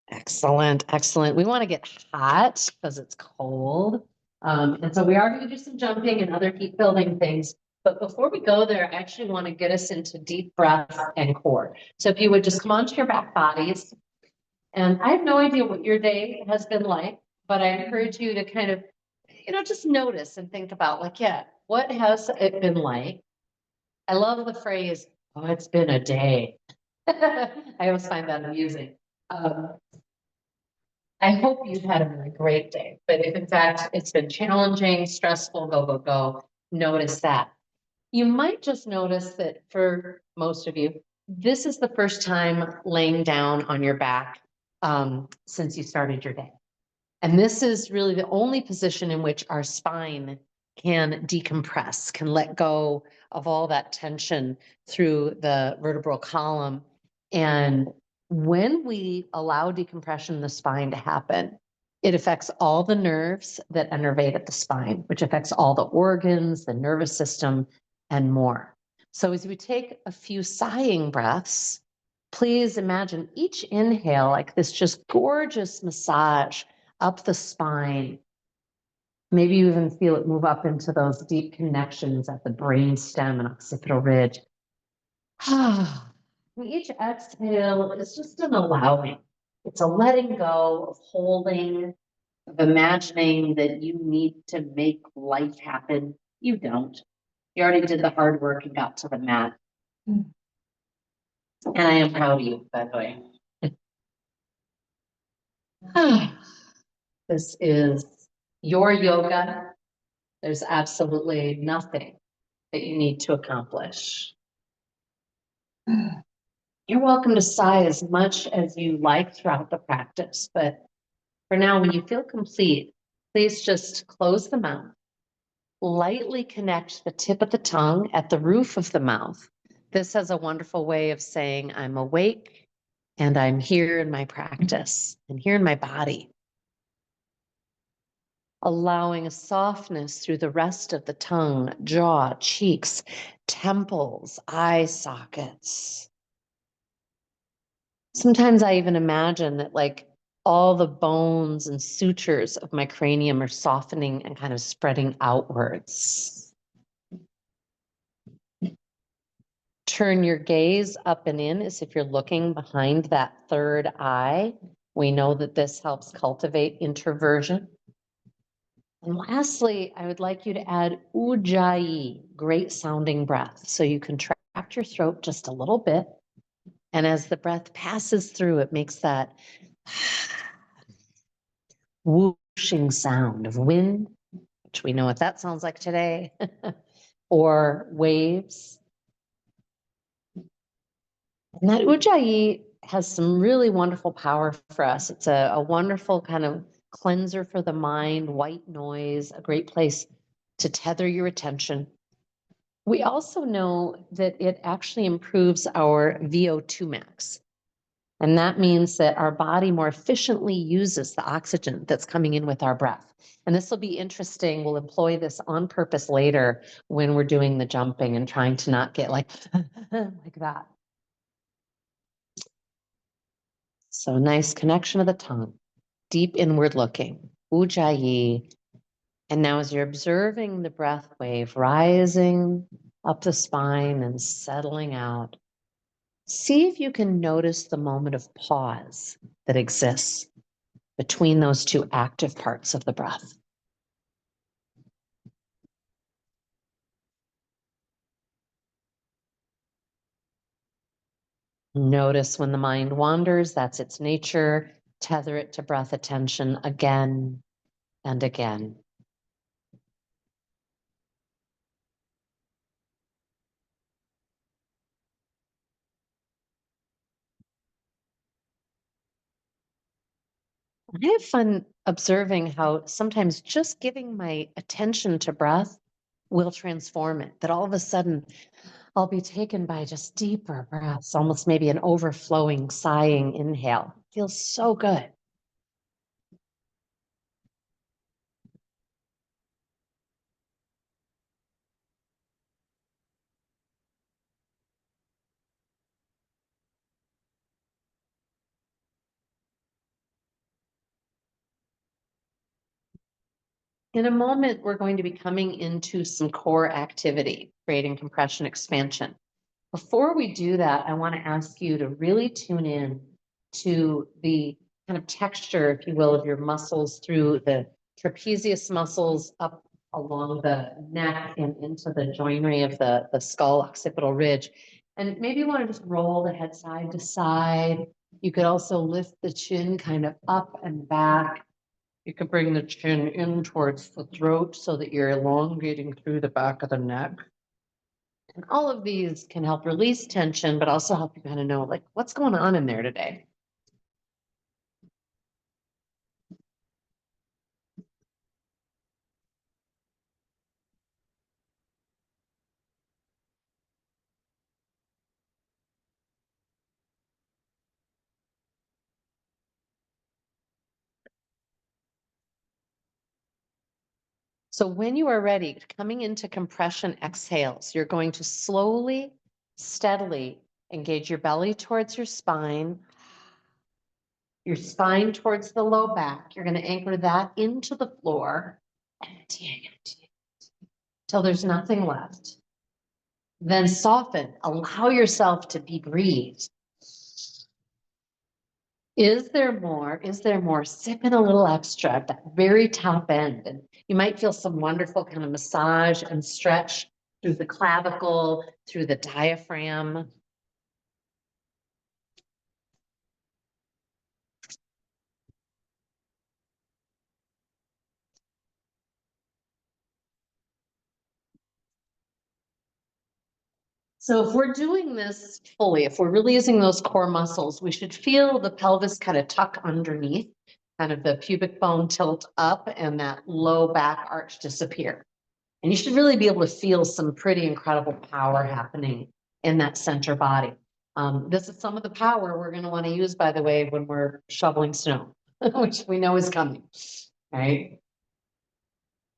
Excellent, excellent. We want to get hot because it's cold. And so we are going to do some jumping and other heat building things. But before we go there, I actually want to get us into deep breath and core. So if you would just come onto your back bodies. And I have no idea what your day has been like, but I encourage you to kind of, just notice and think about like, yeah, what has it been like? I love the phrase, oh, it's been a day. I always find that amusing. Um, I hope you've had a really great day, but if in fact it's been challenging, stressful, go, go, go, notice that. You might just notice that for most of you, this is the first time laying down on your back since you started your day. And this is really the only position in which our spine can decompress, can let go of all that tension through the vertebral column. And when we allow decompression in the spine to happen, it affects all the nerves that innervate at the spine, which affects all the organs, the nervous system, and more. So as we take a few sighing breaths, please imagine each inhale like this just gorgeous massage up the spine. Maybe you even feel it move up into those deep connections at the brain stem and occipital ridge. Each exhale is just an allowing. It's a letting go of holding, of imagining that you need to make life happen. You don't. You already did the hard work and got to the mat. And I am proud of you, by the way. This is your yoga. There's absolutely nothing that you need to accomplish. You're welcome to sigh as much as you like throughout the practice, but for now, when you feel complete, please just close the mouth, lightly connect the tip of the tongue at the roof of the mouth. This has a wonderful way of saying, I'm awake and I'm here in my practice and here in my body. Allowing a softness through the rest of the tongue, jaw, cheeks, temples, eye sockets. Sometimes I even imagine that like all the bones and sutures of my cranium are softening and kind of spreading outwards. Turn your gaze up and in as if you're looking behind that third eye. We know that this helps cultivate introversion. And lastly, I would like you to add ujjayi, great sounding breath. So you contract your throat just a little bit. And as the breath passes through, it makes that whooshing sound of wind, which we know what that sounds like today, or waves. And that ujjayi has some really wonderful power for us. It's a wonderful kind of cleanser for the mind, white noise, a great place to tether your attention. We also know that it actually improves our VO2 max. And that means that our body more efficiently uses the oxygen that's coming in with our breath. And this will be interesting. We'll employ this on purpose later when we're doing the jumping and trying to not get like, like that. So nice connection of the tongue, deep inward looking, ujjayi. And now as you're observing the breath wave rising up the spine and settling out, see if you can notice the moment of pause that exists between those two active parts of the breath. Notice when the mind wanders, that's its nature. Tether it to breath attention again and again. I have fun observing how sometimes just giving my attention to breath will transform it. That all of a sudden I'll be taken by just deeper breaths, almost maybe an overflowing, sighing inhale. Feels so good. In a moment, we're going to be coming into some core activity, creating compression expansion. Before we do that, I want to ask you to really tune in to the kind of texture, if you will, of your muscles through the trapezius muscles up along the neck and into the joinery of the skull occipital ridge. And maybe you want to just roll the head side to side. You could also lift the chin kind of up and back. You could bring the chin in towards the throat so that you're elongating through the back of the neck. And all of these can help release tension, but also help you kind of know, like, what's going on in there today. So when you are ready, coming into compression exhales, you're going to slowly, steadily engage your belly towards your spine towards the low back. You're going to anchor that into the floor, emptying till there's nothing left. Then soften, allow yourself to be breathed. Is there more? Is there more? Sip in a little extra at that very top end. And you might feel some wonderful kind of massage and stretch through the clavicle, through the diaphragm. So if we're doing this fully, if we're really using those core muscles, we should feel the pelvis kind of tuck underneath, kind of the pubic bone tilt up and that low back arch disappear. And you should really be able to feel some pretty incredible power happening in that center body. This is some of the power we're going to want to use, by the way, when we're shoveling snow, which we know is coming, right?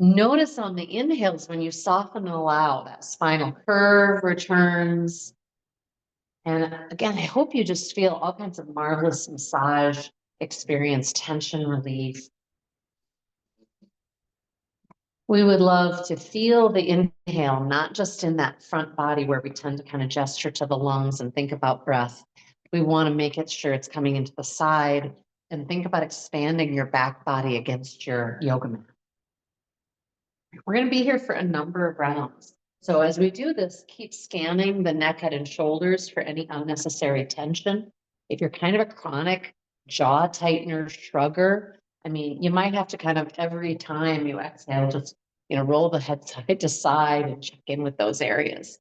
Notice on the inhales, when you soften and allow, that spinal curve returns. And again, I hope you just feel all kinds of marvelous massage experience, tension relief. We would love to feel the inhale, not just in that front body where we tend to kind of gesture to the lungs and think about breath. We want to make it sure it's coming into the side and think about expanding your back body against your yoga mat. We're going to be here for a number of rounds. So as we do this, keep scanning the neck, head, and shoulders for any unnecessary tension. If you're kind of a chronic jaw tightener, shrugger, I mean, you might have to kind of every time you exhale, just, roll the head side to side and check in with those areas.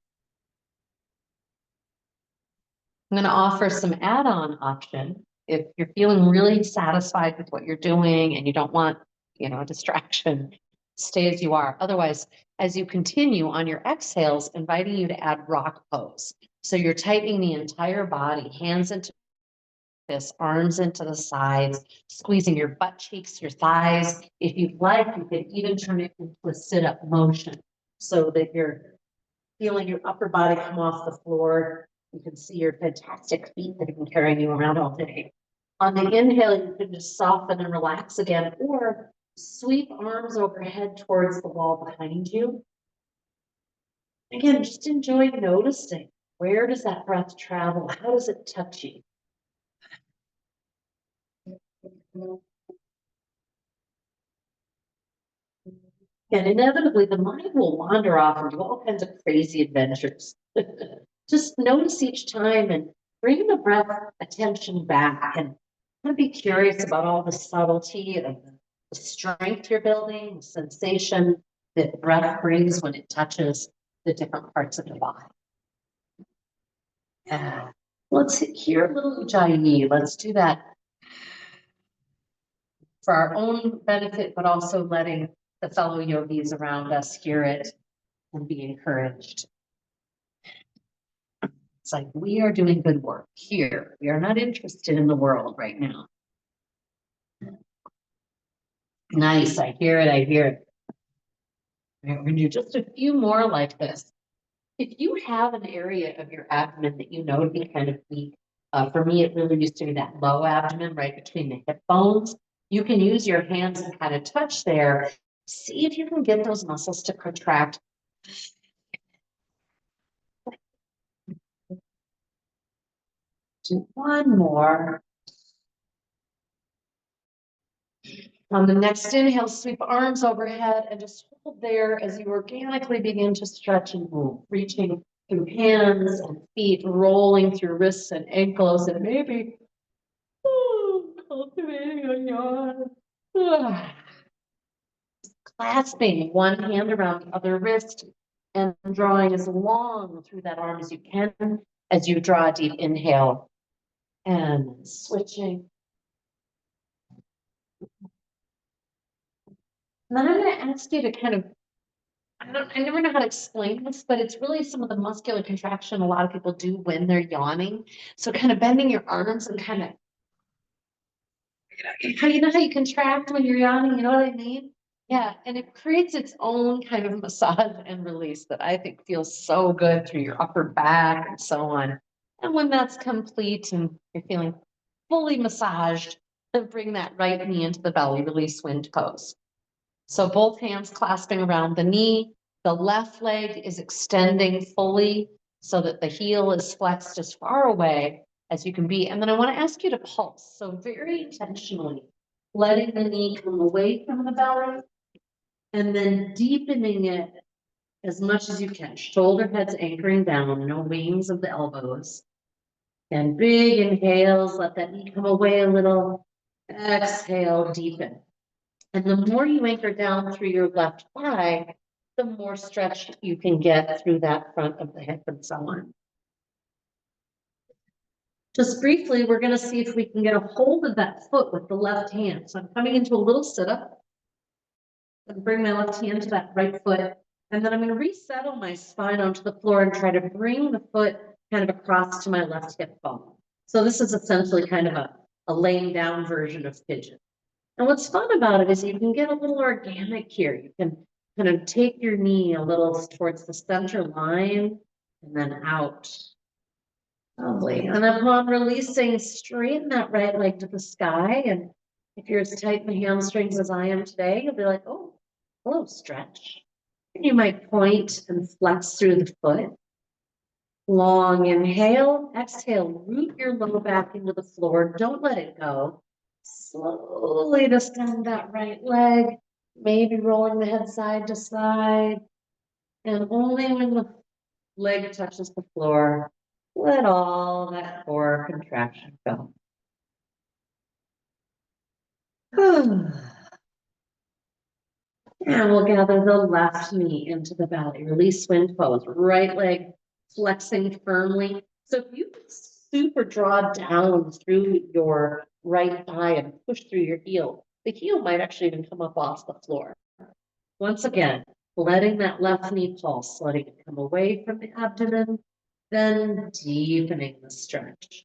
I'm going to offer some add-on option. If you're feeling really satisfied with what you're doing and you don't want, a distraction, stay as you are. Otherwise, as you continue on your exhales, inviting you to add rock pose. So you're tightening the entire body, hands into this, arms into the sides, squeezing your butt cheeks, your thighs. If you'd like, you could even turn it into a sit-up motion so that you're feeling your upper body come off the floor. You can see your fantastic feet that have been carrying you around all day. On the inhale, you can just soften and relax again, or sweep arms overhead towards the wall behind you. Again, just enjoy noticing. Where does that breath travel? How does it touch you? And inevitably, the mind will wander off and do all kinds of crazy adventures. Just notice each time and bring the breath attention back and kind of be curious about all the subtlety of the strength you're building, the sensation that breath brings when it touches the different parts of the body. Let's hear a little Ujjayi. Let's do that for our own benefit, but also letting the fellow yogis around us hear it and be encouraged. It's like we are doing good work here. We are not interested in the world right now. Nice. I hear it. I hear it. We're going to do just a few more like this. If you have an area of your abdomen that you know to be kind of weak, for me, it really used to be that low abdomen right between the hip bones. You can use your hands and kind of touch there See if you can get those muscles to contract. Do one more. On the next inhale, sweep arms overhead and just hold there as you organically begin to stretch and move, reaching through hands and feet, rolling through wrists and ankles, and maybe cultivating a yawn. Clasping one hand around the other wrist and drawing as long through that arm as you can as you draw a deep inhale and switching. And then I'm going to ask you to kind of, I never know how to explain this, but it's really some of the muscular contraction a lot of people do when they're yawning. So kind of bending your arms and kind of, you know how you contract when you're yawning, you know what I mean? Yeah, and it creates its own kind of massage and release that I think feels so good through your upper back and so on. And when that's complete and you're feeling fully massaged, then bring that right knee into the belly, release wind pose. So both hands clasping around the knee, the left leg is extending fully so that the heel is flexed as far away as you can be. And then I want to ask you to pulse. So very intentionally, letting the knee come away from the belly and then deepening it as much as you can. Shoulder heads anchoring down, no wings of the elbows. And big inhales, let that knee come away a little. Exhale, deepen. And the more you anchor down through your left thigh, the more stretched you can get through that front of the hip and so on. Just briefly, we're going to see if we can get a hold of that foot with the left hand. So I'm coming into a little sit-up and bring my left hand to that right foot. And then I'm going to resettle my spine onto the floor and try to bring the foot kind of across to my left hip bone. So this is essentially kind of a laying down version of pigeon. And what's fun about it is you can get a little organic here. You can kind of take your knee a little towards the center line and then out. Lovely. And upon releasing, straighten that right leg to the sky. And if you're as tight in the hamstrings as I am today, you'll be like, oh, hello, stretch. And you might point and flex through the foot. Long inhale, exhale, root your low back into the floor. Don't let it go. Slowly descend that right leg, maybe rolling the head side to side. And only when the leg touches the floor, let all that core contraction go. And we'll gather the left knee into the belly. Release wind pose. Right leg flexing firmly. So if you super draw down through your right thigh and push through your heel, the heel might actually even come up off the floor. Once again, letting that left knee pulse, letting it come away from the abdomen, then deepening the stretch.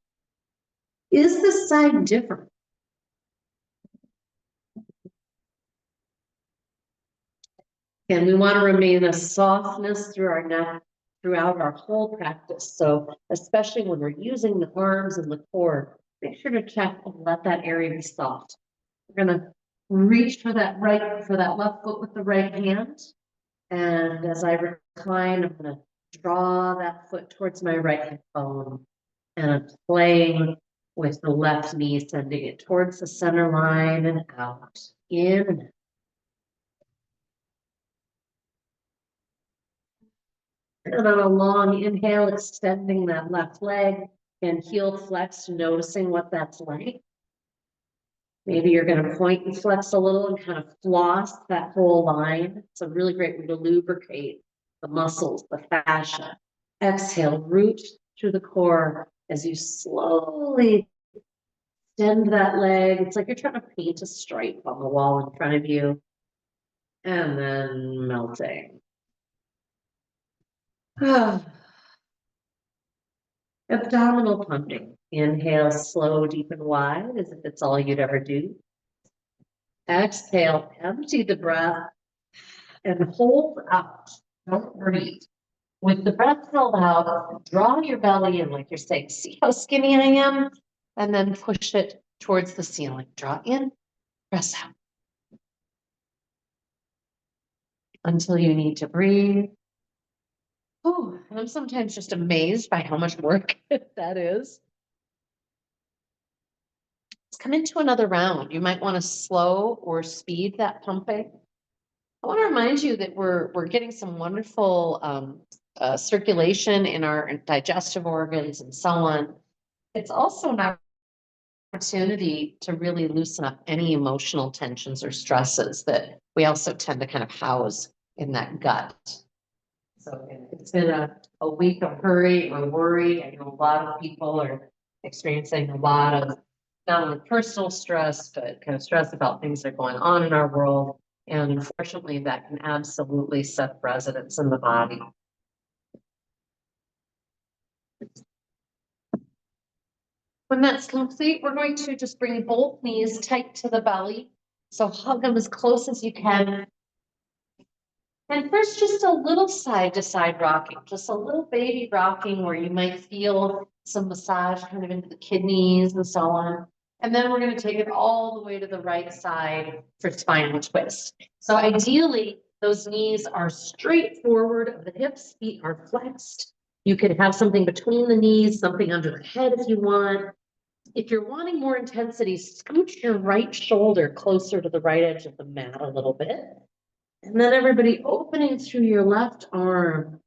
Is this side different? And we want to remain a softness through our neck throughout our whole practice. So especially when we're using the arms and the core, make sure to check and let that area be soft. We're going to reach for that left foot with the right hand. And as I recline, I'm going to draw that foot towards my right hip bone. And I'm playing with the left knee, sending it towards the center line and out. In and out. And on a long inhale, extending that left leg and heel flex, noticing what that's like. Maybe you're going to point and flex a little and kind of floss that whole line. It's a really great way to lubricate the muscles, the fascia. Exhale, root through the core as you slowly extend that leg. It's like you're trying to paint a stripe on the wall in front of you. And then melting. Abdominal pumping. Inhale, slow, deep, and wide, as if it's all you'd ever do. Exhale, empty the breath and hold out. Don't breathe. With the breath held out, draw your belly in like you're saying, see how skinny I am? And then push it towards the ceiling. Draw in, press out. until you need to breathe. Oh, and I'm sometimes just amazed by how much work that is. Let's come into another round. You might want to slow or speed that pumping. I want to remind you that we're getting some wonderful circulation in our digestive organs and so on. It's also an opportunity to really loosen up any emotional tensions or stresses that we also tend to kind of house in that gut. So if it's been a week of hurry or worry, I know a lot of people are experiencing a lot of not only personal stress, but kind of stress about things that are going on in our world. And unfortunately, that can absolutely set residence in the body. When that's complete, we're going to just bring both knees tight to the belly. So hug them as close as you can. And first, just a little side to side rocking, just a little baby rocking where you might feel some massage kind of into the kidneys and so on. And then we're going to take it all the way to the right side for spinal twist. So ideally, those knees are straight forward of the hips, feet are flexed. You could have something between the knees, something under the head if you want. If you're wanting more intensity, scooch your right shoulder closer to the right edge of the mat a little bit. And then everybody opening through your left arm.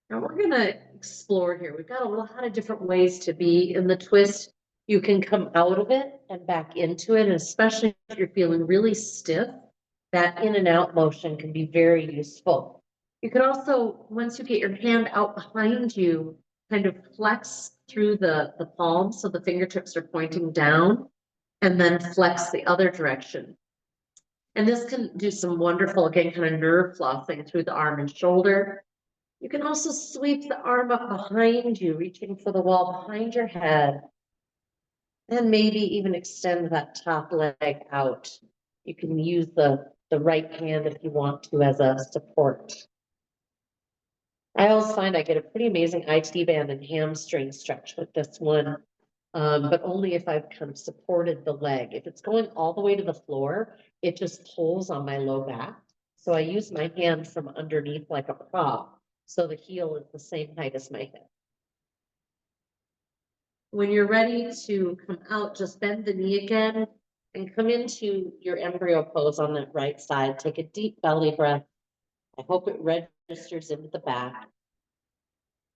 Now we're gonna explore here. We've got a lot of different ways to be in the twist. You can come out of it and back into it, and especially if you're feeling really stiff, that in and out motion can be very useful. You could also, once you get your hand out behind you, kind of flex through the palm so the fingertips are pointing down, and then flex the other direction. And this can do some wonderful, again, kind of nerve flossing through the arm and shoulder. You can also sweep the arm up behind you, reaching for the wall behind your head. And maybe even extend that top leg out. You can use the right hand if you want to as a support. I always find I get a pretty amazing IT band and hamstring stretch with this one. But only if I've kind of supported the leg. If it's going all the way to the floor, it just pulls on my low back. So I use my hand from underneath like a prop. So the heel is the same height as my hip. When you're ready to come out, just bend the knee again and come into your embryo pose on that right side. Take a deep belly breath. I hope it registers into the back.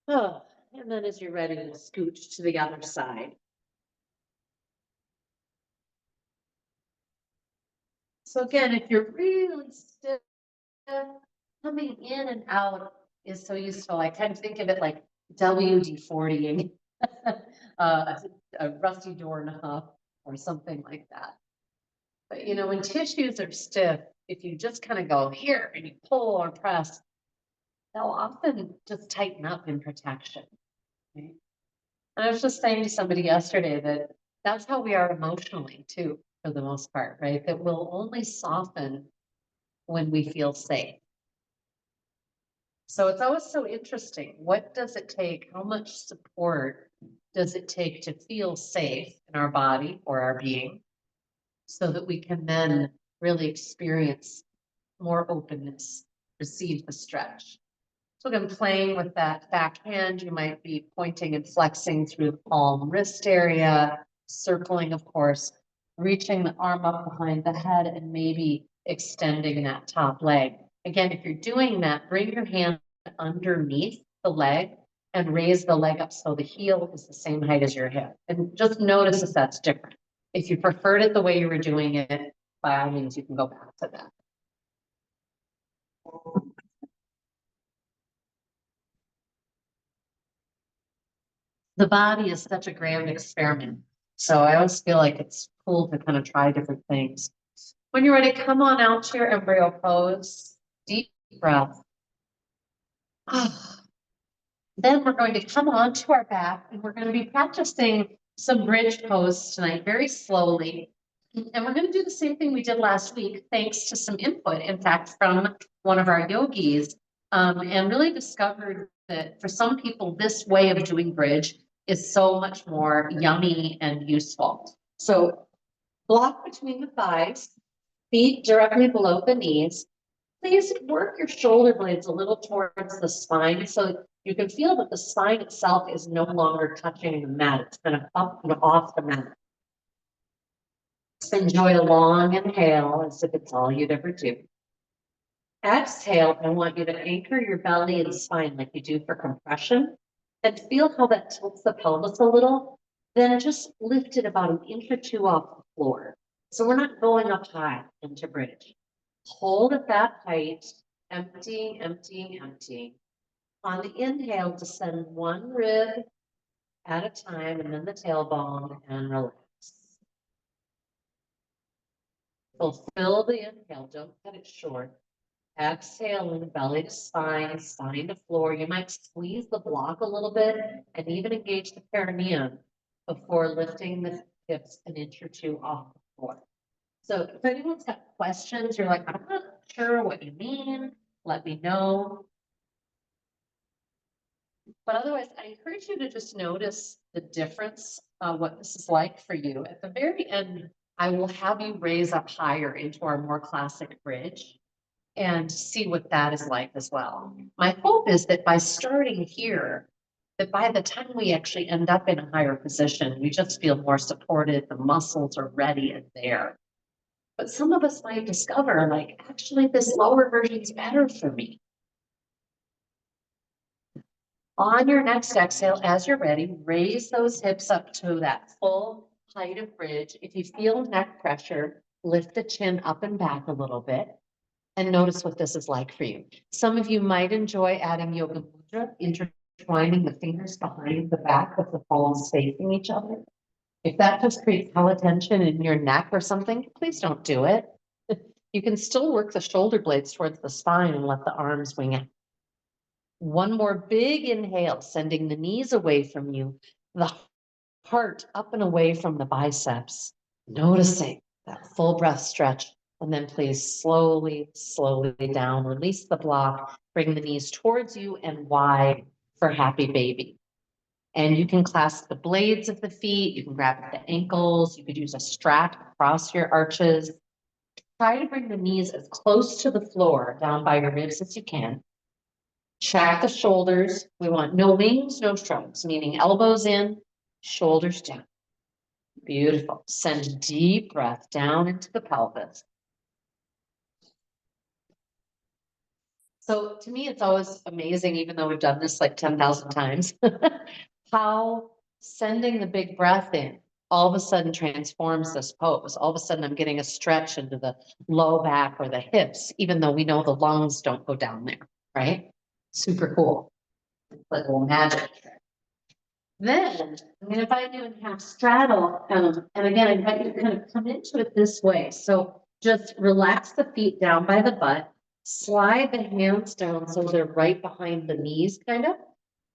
Oh, and then as you're ready, we'll scooch to the other side. So again, if you're really stiff, coming in and out is so useful. I kind of think of it like WD-40ing a rusty doorknob or something like that. But you know, when tissues are stiff, if you just kind of go here and you pull or press, they'll often just tighten up in protection. Right? And I was just saying to somebody yesterday that that's how we are emotionally too, for the most part, right? That we'll only soften when we feel safe. So it's always so interesting. What does it take? How much support does it take to feel safe in our body or our being so that we can then really experience more openness, receive the stretch? So again, playing with that back hand, you might be pointing and flexing through the palm wrist area, circling, of course, reaching the arm up behind the head and maybe extending that top leg. Again, if you're doing that, bring your hand underneath the leg and raise the leg up so the heel is the same height as your hip. And just notice if that's different. If you preferred it the way you were doing it, by all means, you can go back to that. The body is such a grand experiment. So I always feel like it's cool to kind of try different things. When you're ready, come on out to your embryo pose. Deep breath. Then we're going to come onto our back and we're going to be practicing some bridge pose tonight, very slowly. And we're going to do the same thing we did last week, thanks to some input, in fact, from one of our yogis, and really discovered that for some people, this way of doing bridge is so much more yummy and useful. So block between the thighs, feet directly below the knees, please work your shoulder blades a little towards the spine so you can feel that the spine itself is no longer touching the mat. It's kind of up and off the mat. Enjoy a long inhale as if it's all you'd ever do. Exhale, I want you to anchor your belly and spine like you do for compression and feel how that tilts the pelvis a little. Then just lift it about an inch or two off the floor. So we're not going up high into bridge. Hold at that height, emptying, emptying, emptying. On the inhale, descend one rib at a time and then the tailbone and relax. Fulfill the inhale, don't cut it short. Exhaling, belly to spine, spine to floor. You might squeeze the block a little bit and even engage the perineum before lifting the hips an inch or two off the floor. So if anyone's got questions, you're like, I'm not sure what you mean, let me know. But otherwise, I encourage you to just notice the difference, what this is like for you. At the very end, I will have you raise up higher into our more classic bridge and see what that is like as well. My hope is that by starting here, that by the time we actually end up in a higher position, we just feel more supported, the muscles are ready and there. But some of us might discover, like, actually, this lower version is better for me. On your next exhale, as you're ready, raise those hips up to that full height of bridge. If you feel neck pressure, lift the chin up and back a little bit. And notice what this is like for you. Some of you might enjoy adding yoga mudra, intertwining the fingers behind the back of the palms facing each other. If that just creates hella tension in your neck or something, please don't do it. You can still work the shoulder blades towards the spine and let the arms wing out. One more big inhale, sending the knees away from you, the heart up and away from the biceps, noticing that full breath stretch. And then please slowly, slowly down, release the block, bring the knees towards you and wide for happy baby. And you can clasp the blades of the feet, you can grab at the ankles, you could use a strap across your arches. Try to bring the knees as close to the floor down by your ribs as you can. Check the shoulders. We want no wings, no shrugs, meaning elbows in, shoulders down. Beautiful. Send a deep breath down into the pelvis. So to me, it's always amazing, even though we've done this like 10,000 times, how sending the big breath in all of a sudden transforms this pose. All of a sudden, I'm getting a stretch into the low back or the hips, even though we know the lungs don't go down there, right? Super cool. It's like a little magic trick. Then I'm going to invite you in half straddle. And again, I invite you to kind of come into it this way. So just relax the feet down by the butt, slide the hands down so they're right behind the knees, kind of,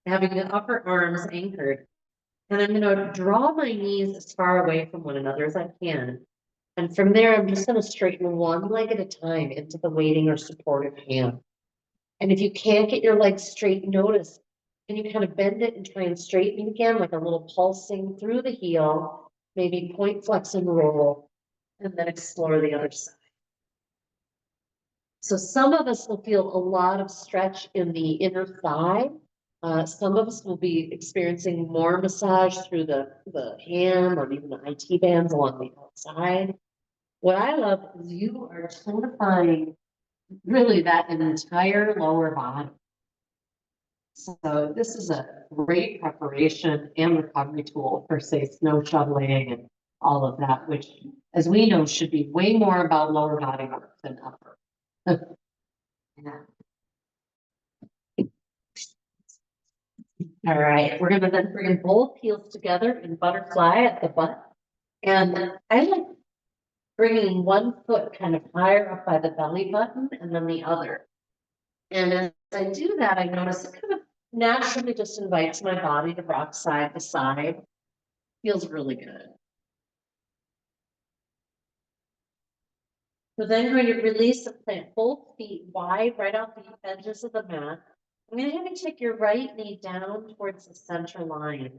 having the upper arms anchored. And I'm going to draw my knees as far away from one another as I can. And from there, I'm just going to straighten one leg at a time into the waiting or supportive hand. And if you can't get your legs straight, notice, and you kind of bend it and try and straighten it again, like a little pulsing through the heel, maybe point, flex, and roll, and then explore the other side. So some of us will feel a lot of stretch in the inner thigh. Some of us will be experiencing more massage through the ham or even the IT bands along the outside. What I love is you are tonifying really that entire lower body. So this is a great preparation and recovery tool for, say, snow shoveling and all of that, which, as we know, should be way more about lower body work than upper. Yeah. All right, we're gonna then bring both heels together in butterfly at the butt. And I like bringing one foot kind of higher up by the belly button and then the other. And as I do that, I notice it kind of naturally just invites my body to rock side to side. Feels really good. So then we're going to release and plant both feet wide right off the edges of the mat. I'm going to have you take your right knee down towards the center line.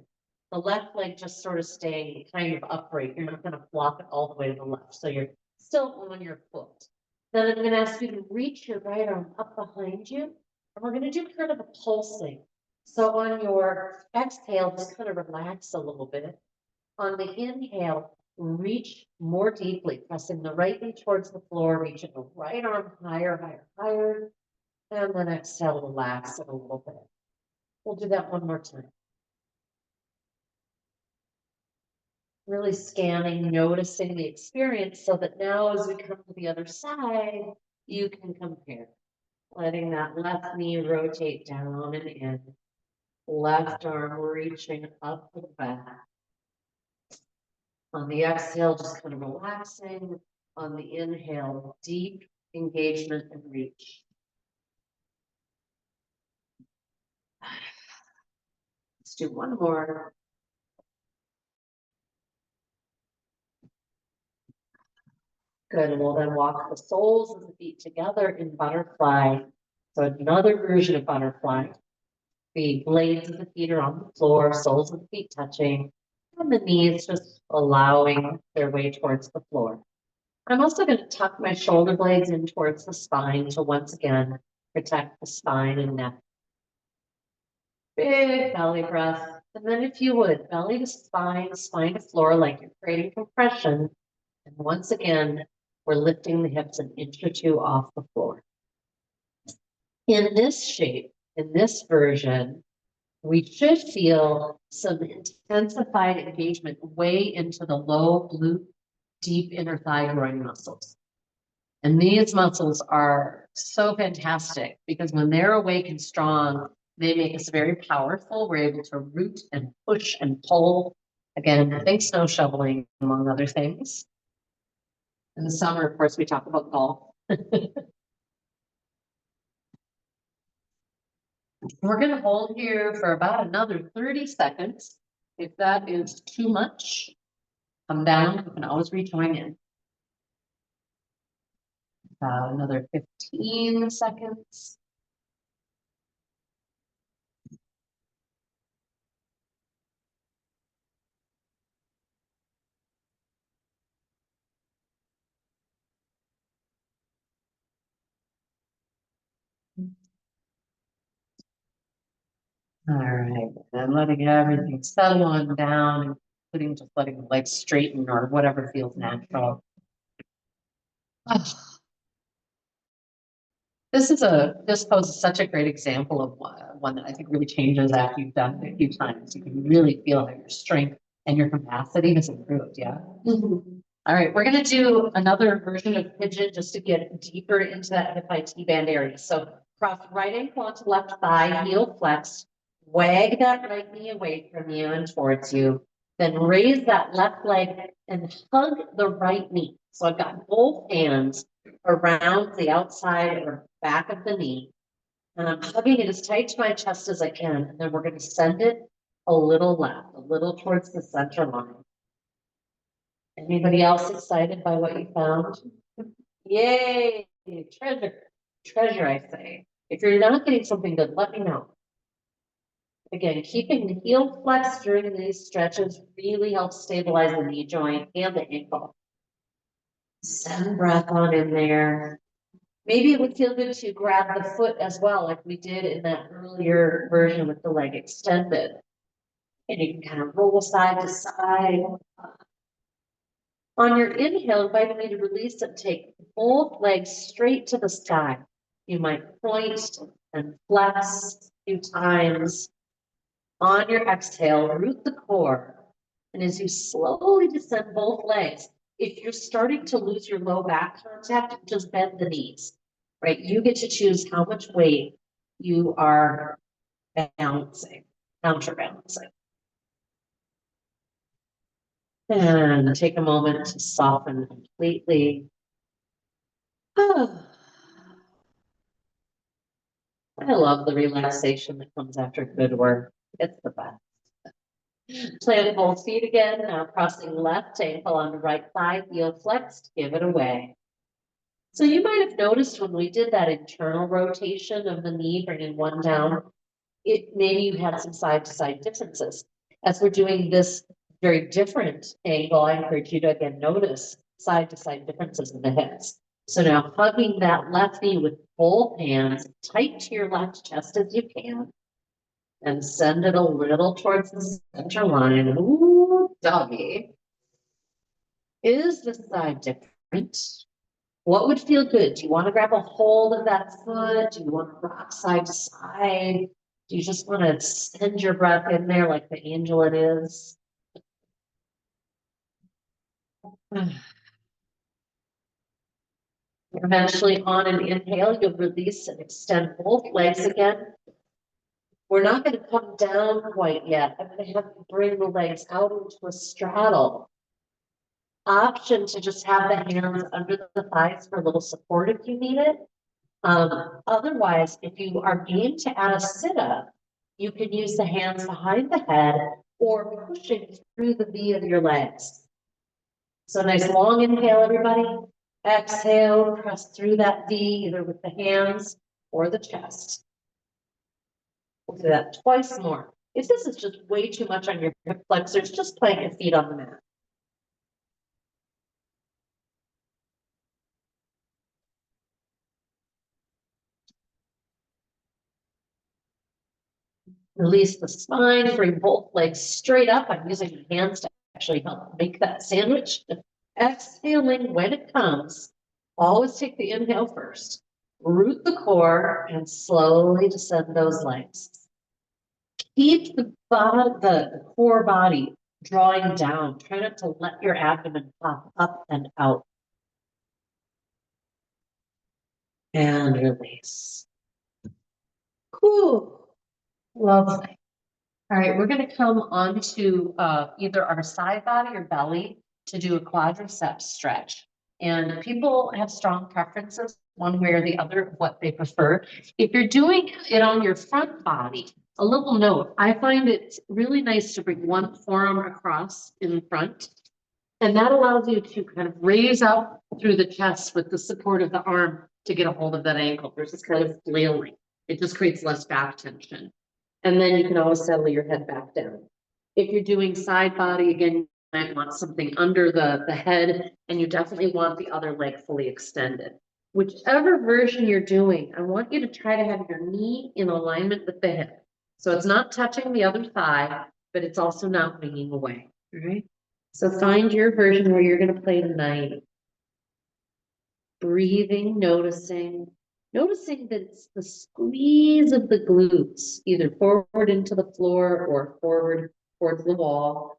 The left leg just sort of staying kind of upright. You're not going to flop it all the way to the left. So you're still on your foot. Then I'm gonna ask you to reach your right arm up behind you, and we're gonna do kind of a pulsing. So on your exhale, just kind of relax a little bit. On the inhale, reach more deeply, pressing the right knee towards the floor, reaching the right arm higher, higher, higher. And then exhale, relax it a little bit. We'll do that one more time. Really scanning, noticing the experience so that now as we come to the other side, you can compare. Letting that left knee rotate down and in. Left arm reaching up and back. On the exhale, just kind of relaxing. On the inhale, deep engagement and reach. Let's do one more. Good, and we'll then walk the soles of the feet together in butterfly. So another version of butterfly. The blades of the feet are on the floor, soles of the feet touching, and the knees just allowing their way towards the floor. I'm also going to tuck my shoulder blades in towards the spine to once again protect the spine and neck. Big belly breath. And then if you would, belly to spine, spine to floor, like you're creating compression. And once again, we're lifting the hips an inch or two off the floor. In this shape, in this version, we should feel some intensified engagement way into the low glute, deep inner thigh groin muscles. And these muscles are so fantastic because when they're awake and strong, they make us very powerful. We're able to root and push and pull. Again, think snow shoveling, among other things. In the summer, of course, we talk about golf. We're going to hold here for about another 30 seconds. If that is too much, come down. You can always rejoin in. About another 15 seconds. All right, and letting everything settle on down, including just letting the legs straighten or whatever feels natural. This pose is such a great example of one that I think really changes after you've done it a few times. You can really feel that your strength and your capacity has improved. Yeah. Mm-hmm. All right, we're going to do another version of pigeon just to get deeper into that hip high T-band area. So cross right ankle onto left thigh, heel flexed, wag that right knee away from you and towards you. Then raise that left leg and hug the right knee. So I've got both hands around the outside or back of the knee. And I'm hugging it as tight to my chest as I can. And then we're going to send it a little left, a little towards the center line. Anybody else excited by what you found? Yay! Treasure, I say. If you're not getting something good, let me know. Again, keeping the heel flexed during these stretches really helps stabilize the knee joint and the ankle. Send breath on in there. Maybe it would feel good to grab the foot as well, like we did in that earlier version with the leg extended. And you can kind of roll side to side. On your inhale, invite me to release and take both legs straight to the sky. You might point and flex a few times. On your exhale, root the core. And as you slowly descend both legs, if you're starting to lose your low back contact, just bend the knees, right? You get to choose how much weight you are balancing, counterbalancing. And take a moment to soften completely. I love the relaxation that comes after good work. It's the best. Plant both feet again. Now crossing left ankle on the right thigh, heel flexed, give it away. So you might have noticed when we did that internal rotation of the knee, bringing one down, maybe you had some side to side differences. As we're doing this very different angle, I encourage you to again notice side to side differences in the hips. So now hugging that left knee with both hands tight to your left chest as you can. And send it a little towards the center line. Ooh, doggy. Is the side different? What would feel good? Do you want to grab a hold of that foot? Do you want to rock side to side? Do you just want to send your breath in there like the angel it is? Eventually on an inhale, you'll release and extend both legs again. We're not going to come down quite yet. I'm going to have you bring the legs out into a straddle. Option to just have the hands under the thighs for a little support if you need it. Otherwise, if you are game to add a sit-up, you can use the hands behind the head or pushing through the V of your legs. So nice long inhale, everybody. Exhale, press through that V either with the hands or the chest. We'll do that twice more. If this is just way too much on your hip flexors, just plant your feet on the mat. Release the spine, bring both legs straight up. I'm using my hands to actually help make that sandwich. Exhaling when it comes. Always take the inhale first. Root the core and slowly descend those legs. Keep the bottom, the core body drawing down. Try not to let your abdomen pop up and out. And release. Cool. Lovely. All right, we're going to come onto either our side body or belly to do a quadriceps stretch. And people have strong preferences one way or the other of what they prefer. If you're doing it on your front body, a little note, I find it really nice to bring one forearm across in front. And that allows you to kind of raise up through the chest with the support of the arm to get a hold of that ankle versus kind of flailing. It just creates less back tension. And then you can always settle your head back down. If you're doing side body, again, you might want something under the head, and you definitely want the other leg fully extended. Whichever version you're doing, I want you to try to have your knee in alignment with the hip. So it's not touching the other thigh, but it's also not winging away, all right? So find your version where you're gonna play tonight. Breathing, noticing that it's the squeeze of the glutes, either forward into the floor or forward towards the wall,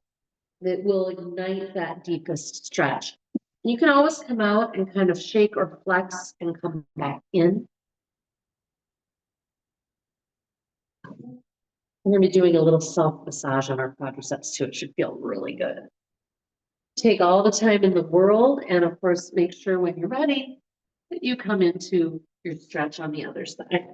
that will ignite that deepest stretch. You can always come out and kind of shake or flex and come back in. We're going to be doing a little self massage on our quadriceps too. It should feel really good. Take all the time in the world, and of course, make sure when you're ready that you come into your stretch on the other side.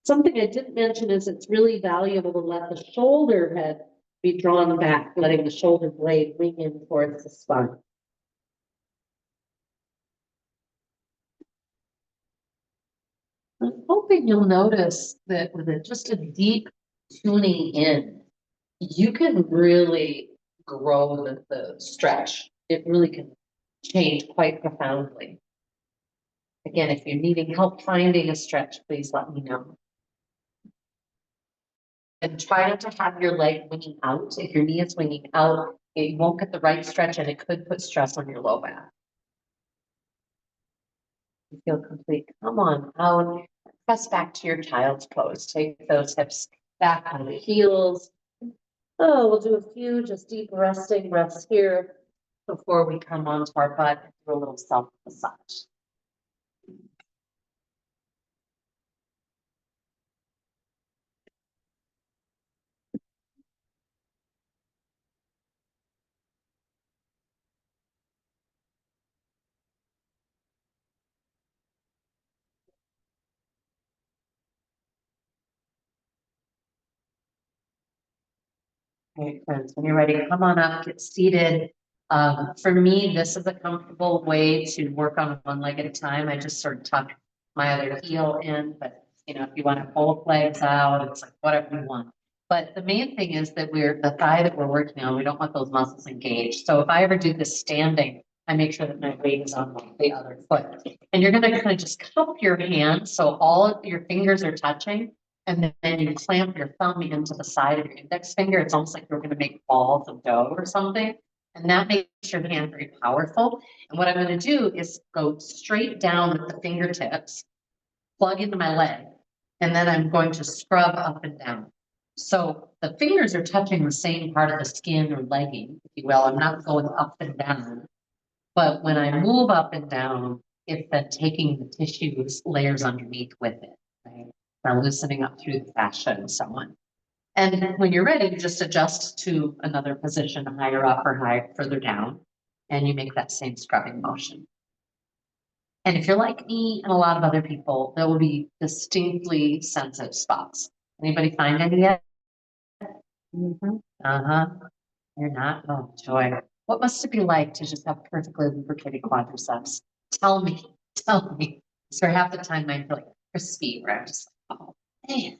Something I didn't mention is it's really valuable to let the shoulder head be drawn back, letting the shoulder blade wing in towards the spine. I'm hoping you'll notice that with just a deep tuning in, you can really grow the stretch. It really can change quite profoundly. Again, if you're needing help finding a stretch, please let me know. And try not to have your leg winging out. If your knee is winging out, you won't get the right stretch and it could put stress on your low back. You feel complete. Come on out. Press back to your child's pose. Take those hips back on the heels. Oh, we'll do a few just deep resting breaths here before we come onto our butt and do a little self massage. All right, friends, when you're ready, come on up, get seated. For me, this is a comfortable way to work on one leg at a time. I just sort of tuck my other heel in, but you know, if you want to both legs out, it's like whatever you want. But the main thing is that the thigh that we're working on, we don't want those muscles engaged. So if I ever do this standing, I make sure that my weight is on the other foot. And you're gonna kind of just cup your hand, so all of your fingers are touching. And then you clamp your thumb into the side of your index finger. It's almost like you're gonna make balls of dough or something. And that makes your hand very powerful. And what I'm gonna do is go straight down with the fingertips, plug into my leg, and then I'm going to scrub up and down. So the fingers are touching the same part of the skin or legging, if you will. I'm not going up and down. But when I move up and down, it's then taking the tissues layers underneath with it, right? Now loosening up through the fascia and so on. And when you're ready, just adjust to another position higher up or higher, further down, and you make that same scrubbing motion. And if you're like me and a lot of other people, there will be distinctly sensitive spots. Anybody find any yet? Uh-huh. You're not? Oh, joy. What must it be like to just have perfectly lubricated quadriceps? Tell me, tell me. So half the time I feel like crispy, where I'm just like, oh man.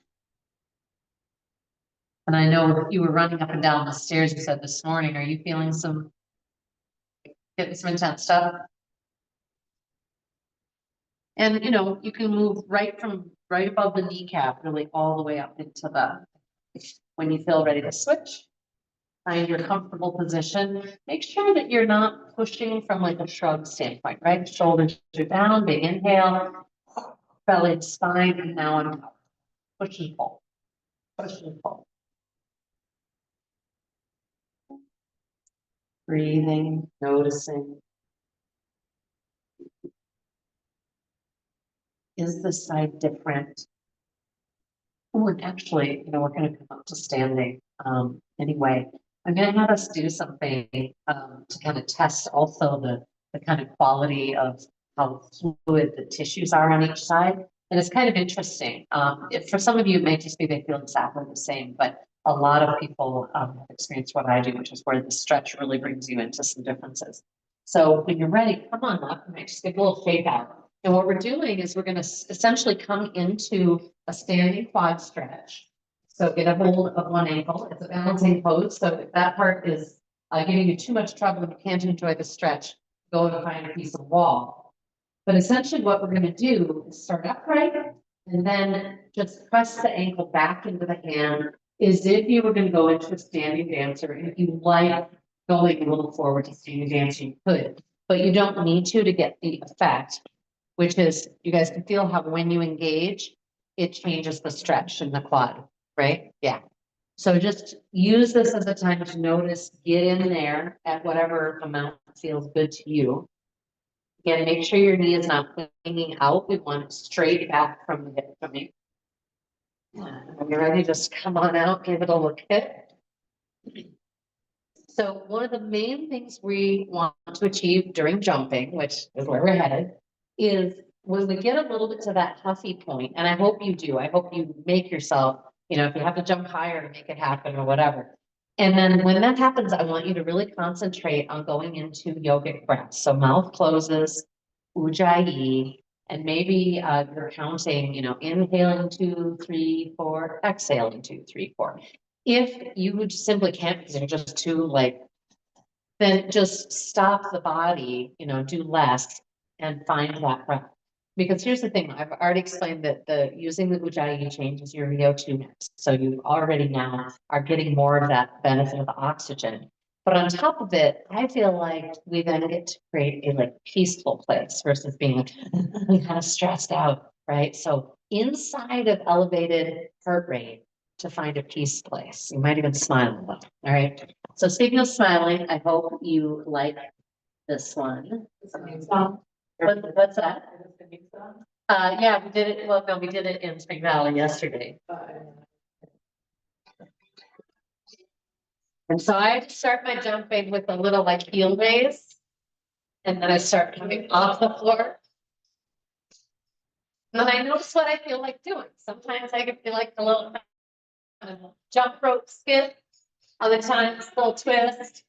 And I know you were running up and down the stairs, you said this morning. Are you feeling getting some intense stuff? And you can move right above the kneecap, really all the way up into when you feel ready to switch. Find your comfortable position. Make sure that you're not pushing from like a shrug standpoint, right? Shoulders are down, big inhale, belly to spine, and now I'm push and pull, push and pull. Breathing, noticing. Is this side different? Oh, and actually, we're going to come up to standing. Anyway, I'm going to have us do something to kind of test also the kind of quality of how fluid the tissues are on each side. And it's kind of interesting. For some of you, it may just be they feel exactly the same, but a lot of people have experienced what I do, which is where the stretch really brings you into some differences. So when you're ready, come on up and just give a little shake out. And what we're doing is we're going to essentially come into a standing quad stretch. So get a hold of one ankle. It's a balancing pose. So if that part is giving you too much trouble and you can't enjoy the stretch, go and find a piece of wall. But essentially what we're going to do is start upright and then just press the ankle back into the hand as if you were going to go into a standing dancer. And if you like going a little forward to standing dancer, you could, but you don't need to get the effect, which is you guys can feel how when you engage, it changes the stretch in the quad, right? Yeah. So just use this as a time to notice, get in there at whatever amount feels good to you. Again, make sure your knee is not hanging out. We want it straight back from the hip from you. When you're ready, just come on out, give it a little kick. So one of the main things we want to achieve during jumping, which is where we're headed, is when we get a little bit to that huffy point, and I hope you do, I hope you make yourself, if you have to jump higher to make it happen or whatever. And then when that happens, I want you to really concentrate on going into yogic breaths. So mouth closes, ujjayi, and maybe you're counting, inhaling 2, 3, 4, exhaling 2, 3, 4. If you simply can't because you're just too then just stop the body, do less and find that breath. Because here's the thing, I've already explained that using the ujjayi changes your VO2 max. So you already now are getting more of that benefit of the oxygen. But on top of it, I feel like we then get to create a peaceful place versus being kind of stressed out, right? So inside of elevated heart rate to find a peace place. You might even smile a little, all right? So speaking of smiling, I hope you like this one. What's that? Yeah, we did it. Well, no, we did it in Spring Valley yesterday. And so I start my jumping with a little heel raise, and then I start coming off the floor. And then I notice what I feel like doing. Sometimes I can feel like a little jump rope skip. Other times, full twist.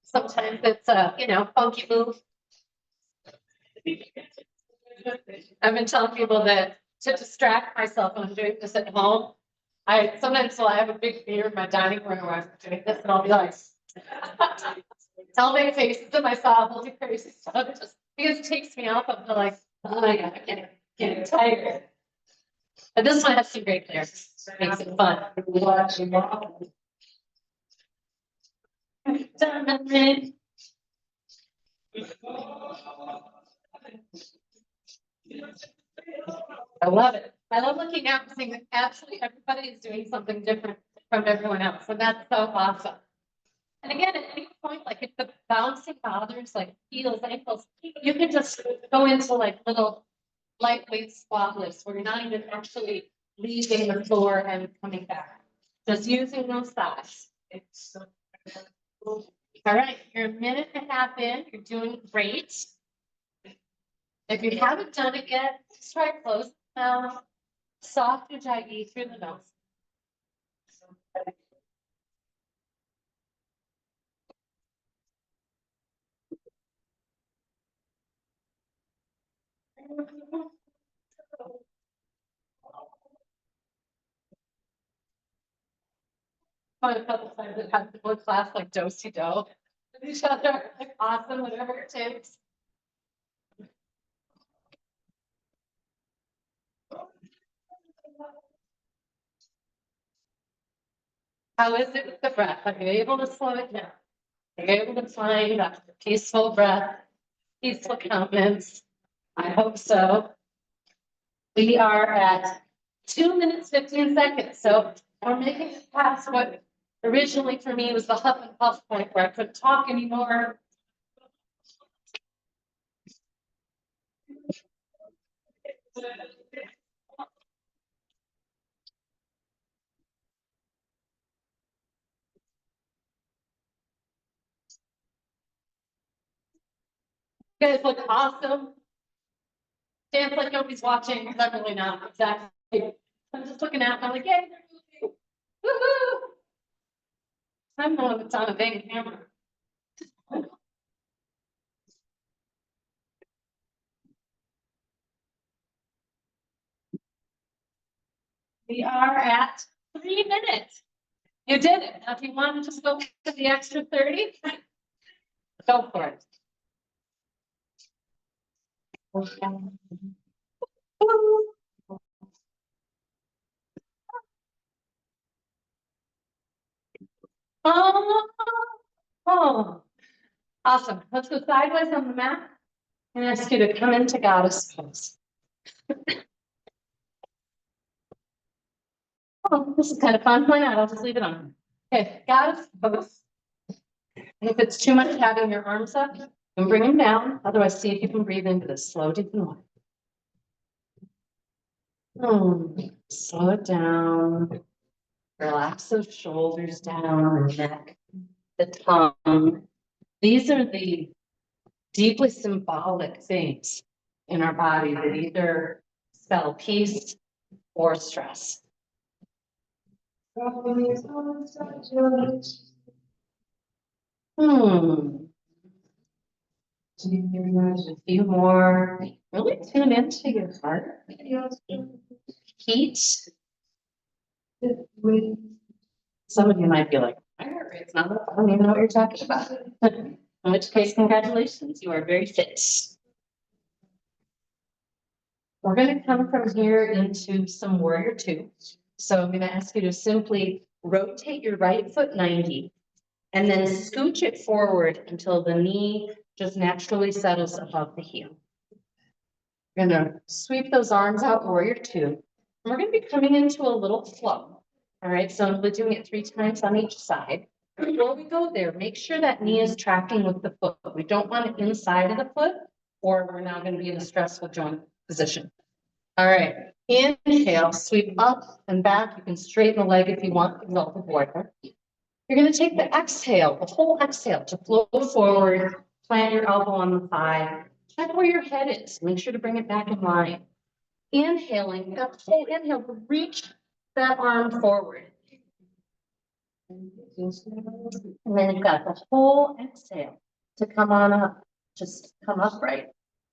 Sometimes it's a, funky move. I've been telling people that to distract myself when I'm doing this at home, sometimes I have a big mirror in my dining room where I'm doing this and I'll be like, I'll make faces to myself, I'll do crazy stuff, just because it takes me off of the like, oh my God, I'm getting tired. But this one has some great players, makes it fun. I love it. I love looking out and seeing that absolutely everybody is doing something different from everyone else. And that's so awesome. And again, at any point, like if the bouncing bothers, like heels, ankles, you can just go into like little lightweight squat lifts where you're not even actually leaving the floor and coming back. Just using those thighs. All right, you're a minute and a half in, you're doing great. If you haven't done it yet, just try to close the mouth, soft ujjayi through the nose. A couple times I've had people in class like do-si-do with each other, like awesome, whatever it takes. How is it with the breath? Are you able to slow it down? Are you able to find that peaceful breath, peaceful countenance? I hope so. We are at 2 minutes, 15 seconds. So we're making it past what originally for me was the huff and puff point where I couldn't talk anymore. You guys look awesome. Dance like nobody's watching, because I'm really not exactly. I'm just looking at, I'm like, yay, they're moving. Woohoo! I'm the one that's on a big camera. We are at 3 minutes. You did it. Now, if you want to just go to the extra 30, go for it. Oh, awesome. Let's go sideways on the mat and ask you to come into goddess pose. Oh, this is kind of fun. Why not? I'll just leave it on. Okay, goddess pose. And if it's too much having your arms up, you can bring them down. Otherwise, see if you can breathe into this slow, deep and wide. Slow it down. Relax those shoulders down, the neck, the tongue. These are the deeply symbolic things in our body that either spell peace or stress. A few more. Really tune into your heart. Heat. Some of you might be like, my heart rate's not up. I don't even know what you're talking about. In which case, congratulations, you are very fit. We're going to come from here into some warrior two. So I'm going to ask you to simply rotate your right foot 90 and then scooch it forward until the knee just naturally settles above the heel. We're going to sweep those arms out, warrior two. And we're going to be coming into a little flow. All right, so we're doing it 3 times on each side. Before we go there, make sure that knee is tracking with the foot. We don't want it inside of the foot, or we're now going to be in a stressful joint position. All right, inhale, sweep up and back. You can straighten the leg if you want, exalted warrior. You're going to take the exhale, the whole exhale to flow forward, plant your elbow on the thigh. Check where your head is. Make sure to bring it back in line. Inhaling, that whole inhale, reach that arm forward. And then you've got the whole exhale to come on up. Just come upright.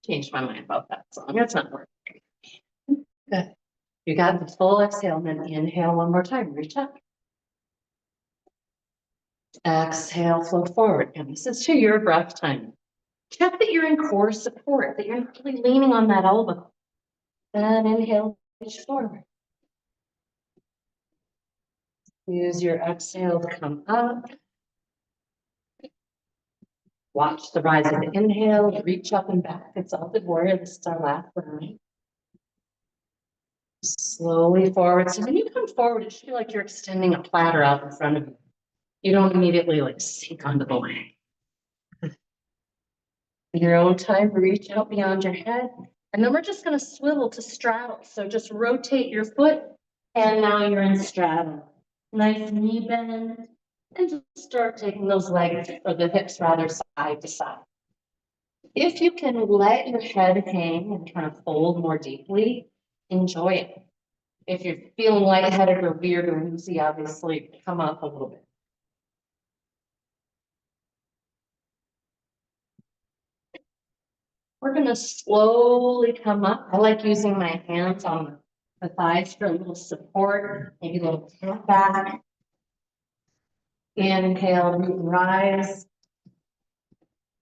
Changed my mind about that song. That's not working. Good. You got the full exhale and then inhale one more time. Reach up. Exhale, flow forward. And this is to your breath time. Check that you're in core support, that you're not really leaning on that elbow. Then inhale, reach forward. Use your exhale to come up. Watch the rise of the inhale, reach up and back. It's all good warrior. This is our last round. Slowly forward. So when you come forward, it should feel like you're extending a platter out in front of you. You don't immediately like sink onto the leg. In your own time, reach out beyond your head. And then we're just going to swivel to straddle. So just rotate your foot. And now you're in straddle. Nice knee bend. And just start taking those legs, or the hips rather, side to side. If you can let your head hang and kind of fold more deeply, enjoy it. If you're feeling lightheaded or weird or woozy, obviously come up a little bit. We're going to slowly come up. I like using my hands on the thighs for a little support, maybe a little tap back. Inhale, root and rise.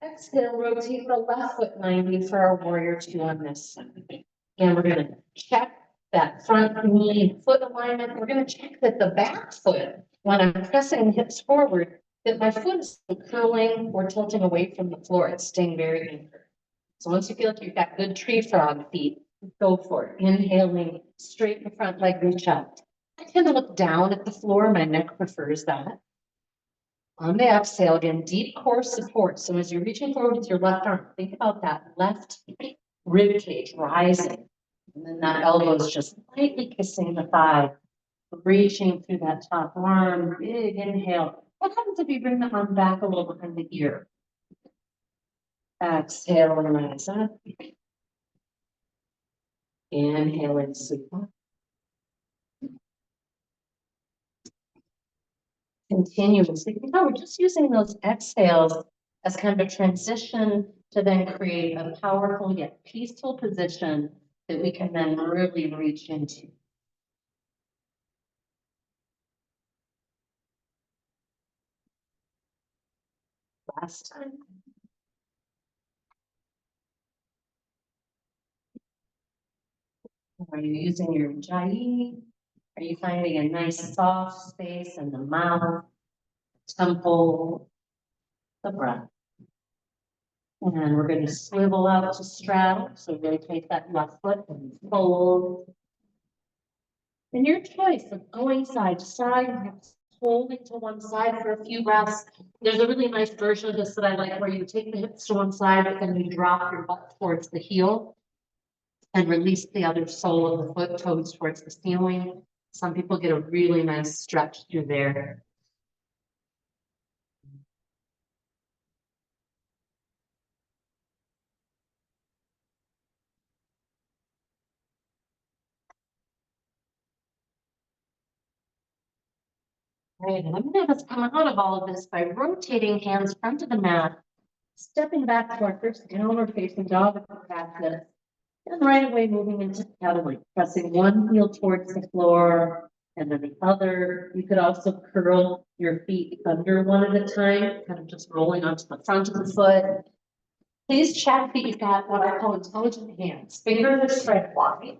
Exhale, rotate the left foot 90 for our warrior two on this side. And we're going to check that front knee foot alignment. We're going to check that the back foot, when I'm pressing hips forward, that my foot is curling or tilting away from the floor. It's staying very anchored. So once you feel like you've got good tree frog feet, go for it. Inhaling, straighten the front leg, reach up. I tend to look down at the floor. My neck prefers that. On the exhale, again, deep core support. So as you're reaching forward with your left arm, think about that left rib cage rising. And then that elbow is just lightly kissing the thigh, reaching through that top arm. Big inhale. What happens if you bring the arm back a little behind the ear? Exhale and rise up. Inhale and sleep up. Continuously. We're just using those exhales as kind of a transition to then create a powerful yet peaceful position that we can then really reach into. Last time. Are you using your ujjayi? Are you finding a nice soft space in the mouth, temple, the breath? And we're going to swivel out to straddle. So rotate that left foot and fold. And your choice of going side to side, holding to one side for a few breaths. There's a really nice version of this that I like where you take the hips to one side, but then you drop your butt towards the heel and release the other sole of the foot, toes towards the ceiling. Some people get a really nice stretch through there. Right, and I'm going to have us come out of all of this by rotating hands front of the mat, stepping back to our first downward facing dog practice, and right away moving into pedaling, pressing one heel towards the floor and then the other. You could also curl your feet under one at a time, kind of just rolling onto the front of the foot. Please check that you've got what I call intelligent hands. Fingers are spread wide,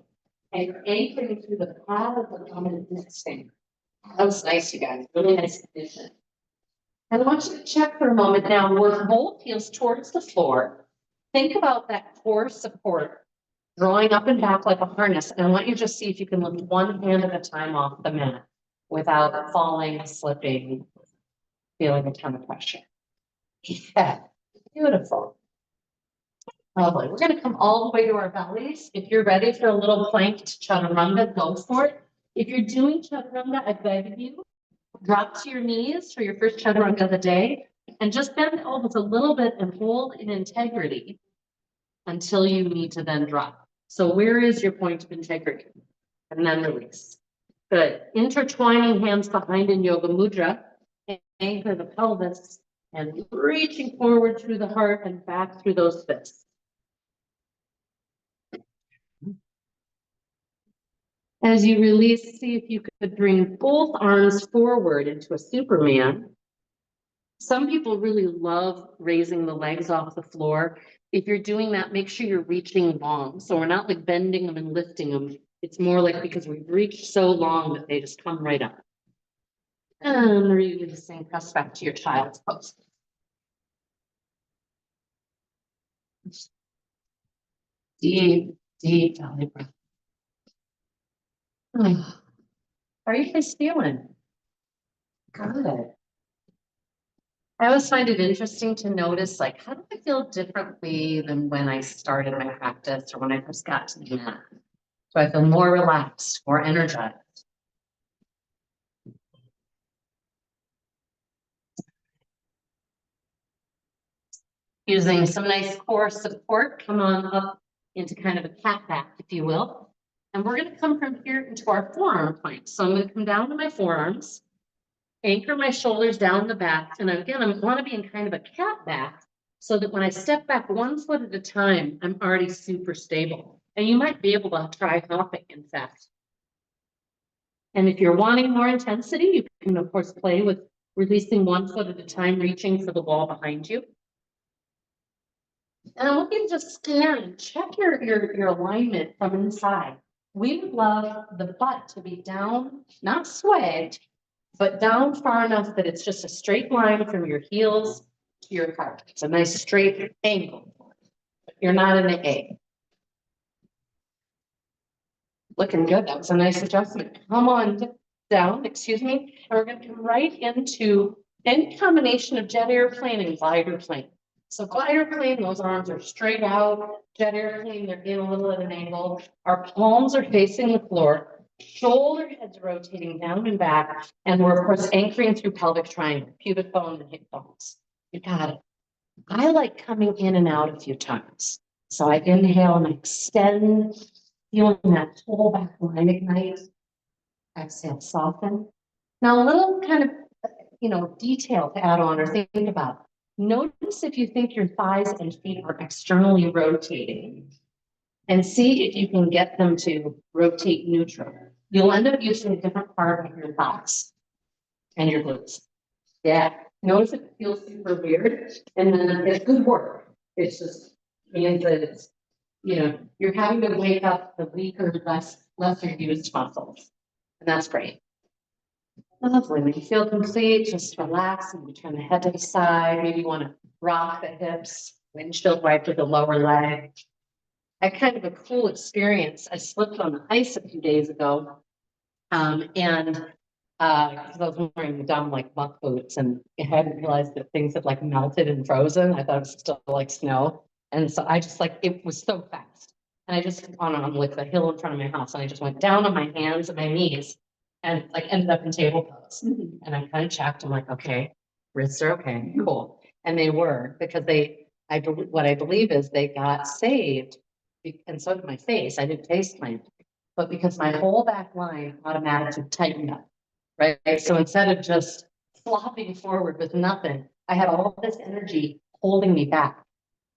and you're anchoring through the pad of the dominant index finger. That's nice, you guys. Really nice condition. And I want you to check for a moment now, work both heels towards the floor. Think about that core support, drawing up and back like a harness. And I want you to just see if you can lift one hand at a time off the mat without falling, slipping, feeling a ton of pressure. Yeah, beautiful. Lovely. We're going to come all the way to our bellies. If you're ready for a little planked chaturanga, go for it. If you're doing chaturanga, I beg of you, drop to your knees for your first chaturanga of the day and just bend the elbows a little bit and hold in integrity until you need to then drop. So where is your point of integrity? And then release. Good. Intertwining hands behind in yoga mudra. Anchor the pelvis and reaching forward through the heart and back through those fists. As you release, see if you could bring both arms forward into a Superman. Some people really love raising the legs off the floor. If you're doing that, make sure you're reaching long. So we're not like bending them and lifting them. It's more like because we've reached so long that they just come right up. And releasing, press back to your child's pose. Deep, deep belly breath. How are you guys feeling? Good. I always find it interesting to notice, like, how do I feel differently than when I started my practice or when I first got to the mat? Do I feel more relaxed, more energized? Using some nice core support, come on up into kind of a cat back, if you will. And we're going to come from here into our forearm plank. So I'm going to come down to my forearms, anchor my shoulders down the back. And again, I want to be in kind of a cat back so that when I step back 1 foot at a time, I'm already super stable. And you might be able to try hopping, in fact. And if you're wanting more intensity, you can, of course, play with releasing 1 foot at a time, reaching for the wall behind you. And I want you to just scan and check your alignment from inside. We would love the butt to be down, not sway, but down far enough that it's just a straight line from your heels to your heart. It's a nice straight angle. You're not in an A. Looking good. That was a nice adjustment. Come on down, excuse me. And we're going to come right into any combination of jet airplane and glider plane. So glider plane, those arms are straight out. Jet airplane, they're in a little at an angle. Our palms are facing the floor. Shoulder heads rotating down and back. And we're, of course, anchoring through pelvic triangle, pubic bone and hip bones. You got it. I like coming in and out a few times. So I inhale and extend, feeling that whole back line ignite. Exhale, soften. Now a little kind of, detail to add on or think about. Notice if you think your thighs and feet are externally rotating and see if you can get them to rotate neutral. You'll end up using a different part of your thighs and your glutes. Yeah, notice if it feels super weird and then it's good work. It's just means that it's, you're having to wake up the weaker, lesser used muscles. And that's great. Lovely. When you feel complete, just relax and you turn the head to the side. Maybe you want to rock the hips, windshield wiper the lower leg. I had kind of a cool experience. I slipped on the ice a few days ago. Because I was wearing the dumb like buck boots and I hadn't realized that things had like melted and frozen. I thought it was still like snow. And so I just it was so fast. And I just on like the hill in front of my house and I just went down on my hands and my knees and like ended up in table pose. And I kind of checked. I'm like, okay, wrists are okay, cool. And they were because what I believe is they got saved. And so did my face. I didn't face plant, but because my whole back line automatically tightened up, right? So instead of just flopping forward with nothing, I had all this energy holding me back.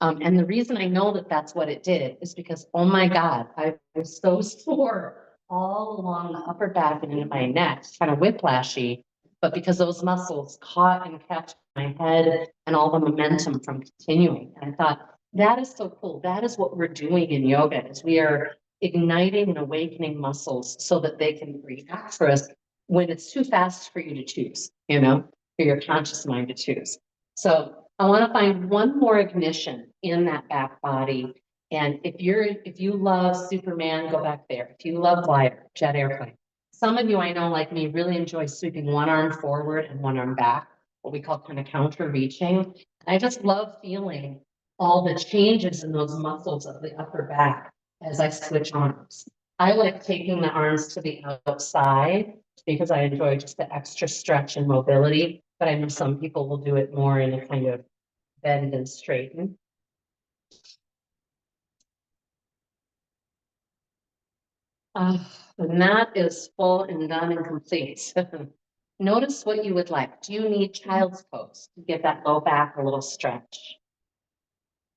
And the reason I know that that's what it did is because, oh my God, I was so sore all along the upper back and into my neck, kind of whiplashy, but because those muscles caught and kept my head and all the momentum from continuing. And I thought, that is so cool. That is what we're doing in yoga, is we are igniting and awakening muscles so that they can react for us when it's too fast for you to choose, for your conscious mind to choose. So I want to find one more ignition in that back body. And if you love Superman, go back there. If you love glider, jet airplane. Some of you I know, like me, really enjoy sweeping one arm forward and one arm back, what we call kind of counter reaching. I just love feeling all the changes in those muscles of the upper back as I switch arms. I like taking the arms to the outside because I enjoy just the extra stretch and mobility, but I know some people will do it more in a kind of bend and straighten. And that is full and done and complete. Notice what you would like. Do you need child's pose to give that low back a little stretch?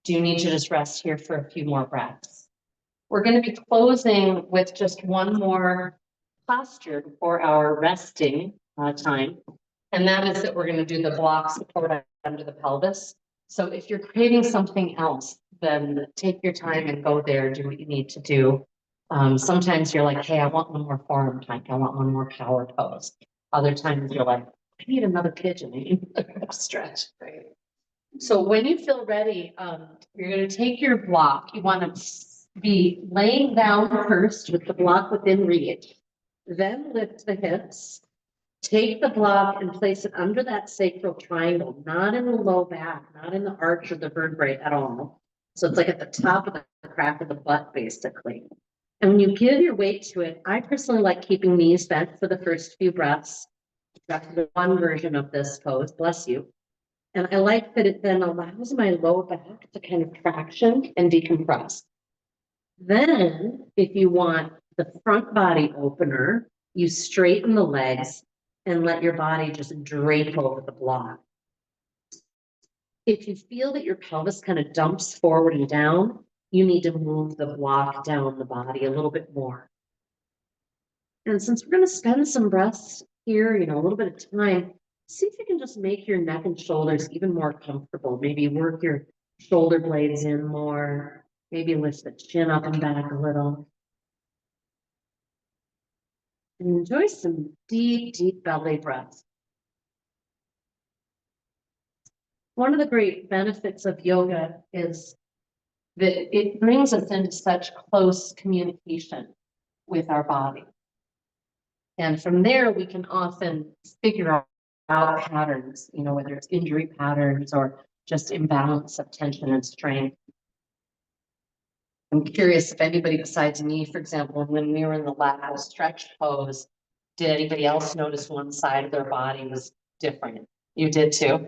Do you need to just rest here for a few more breaths? We're going to be closing with just one more posture for our resting time. And that is that we're gonna do the block support under the pelvis. So if you're craving something else, then take your time and go there, do what you need to do. Sometimes you're like, hey, I want one more forearm plank, I want one more power pose. Other times you're like, I need another pigeon, I need another stretch. Right? So when you feel ready, you're gonna take your block. You wanna be laying down first with the block within reach. Then lift the hips. Take the block and place it under that sacral triangle, not in the low back, not in the arch of the vertebrae at all. So it's like at the top of the crack of the butt, basically. And when you give your weight to it, I personally like keeping knees bent for the first few breaths. That's the one version of this pose, bless you. And I like that it then allows my low back to kind of traction and decompress. Then, if you want the front body opener, you straighten the legs and let your body just drape over the block. If you feel that your pelvis kind of dumps forward and down, you need to move the block down the body a little bit more. And since we're going to spend some breaths here, a little bit of time, see if you can just make your neck and shoulders even more comfortable. Maybe work your shoulder blades in more, maybe lift the chin up and back a little. And enjoy some deep, deep belly breaths. One of the great benefits of yoga is that it brings us into such close communication with our body. And from there, we can often figure out patterns, whether it's injury patterns or just imbalance of tension and strength. I'm curious if anybody besides me, for example, when we were in the lateral stretch pose, did anybody else notice one side of their body was different? You did too?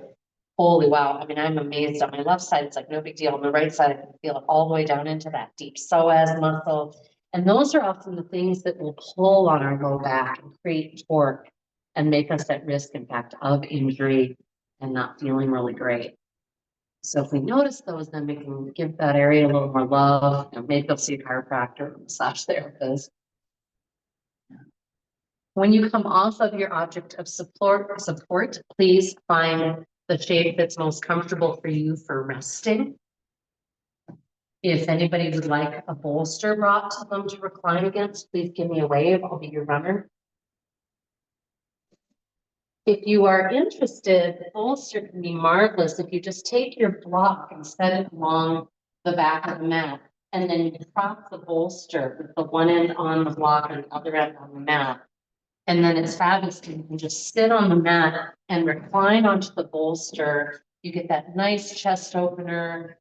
Holy wow. I mean, I'm amazed. On my left side, it's like no big deal. On the right side, I can feel it all the way down into that deep psoas muscle. And those are often the things that will pull on our low back and create torque and make us at risk, in fact, of injury and not feeling really great. So if we notice those, then we can give that area a little more love. Maybe they'll see a chiropractor or massage therapist. When you come off of your object of support, please find the shape that's most comfortable for you for resting. If anybody would like a bolster brought to them to recline against, please give me a wave. I'll be your runner. If you are interested, the bolster can be marvelous if you just take your block and set it along the back of the mat, and then you prop the bolster with the one end on the block and the other end on the mat. And then it's fabulous. You can just sit on the mat and recline onto the bolster. You get that nice chest opener.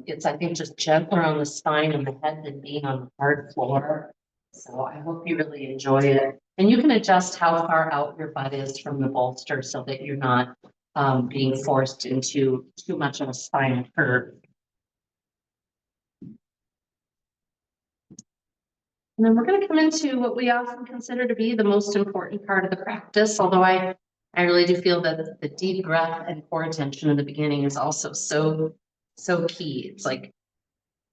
It's, I think, just gentler on the spine and the head than being on the hard floor. So I hope you really enjoy it. And you can adjust how far out your butt is from the bolster so that you're not being forced into too much of a spinal curve. And then we're going to come into what we often consider to be the most important part of the practice, although I really do feel that the deep breath and core attention in the beginning is also so key. It's like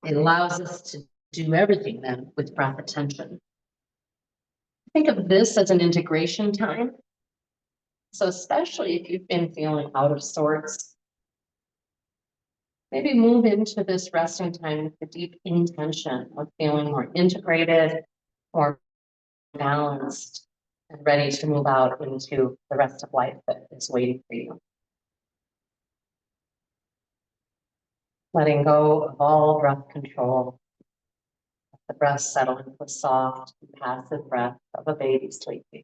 it allows us to do everything then with breath attention. Think of this as an integration time. So especially if you've been feeling out of sorts, maybe move into this resting time with the deep intention of feeling more integrated, more balanced, and ready to move out into the rest of life that is waiting for you. Letting go of all breath control. The breath settle into the soft, passive breath of a baby sleeping.